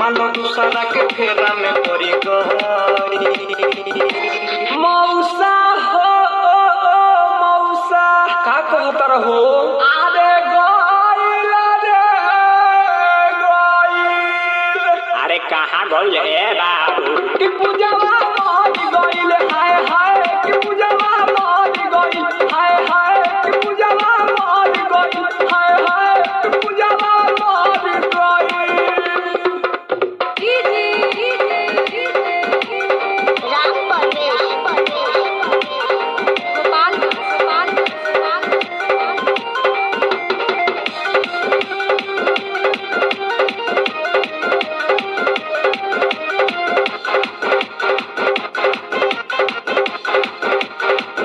मानो दूसरा के फेरा में पड़ी गई। मौसा हो मौसा का कहता रहो अरे गइल रे गइल। अरे कहाँ गइल ए बाबू कि पूजावा मर गइल हाय हाय कि पूजावा मर गइल हाय हाय कि पूजावा मर गइल हाय हाय कि पूजावा मर गइल। राम परवेश गोपाल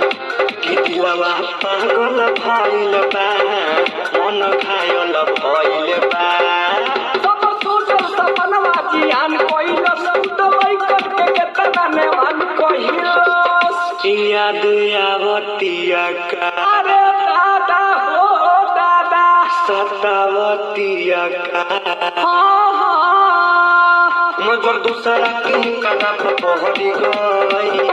दिलवा पागल भइल बा मन घायल भइल बा। सब सोचल सपनवा जियान कइलस उतमै करके केतना नेवान कहिलस। याद आवतिया का अरे दादा हो दादा सतावतिया का हाँ मगर दूसरा के कदम पहरी गई।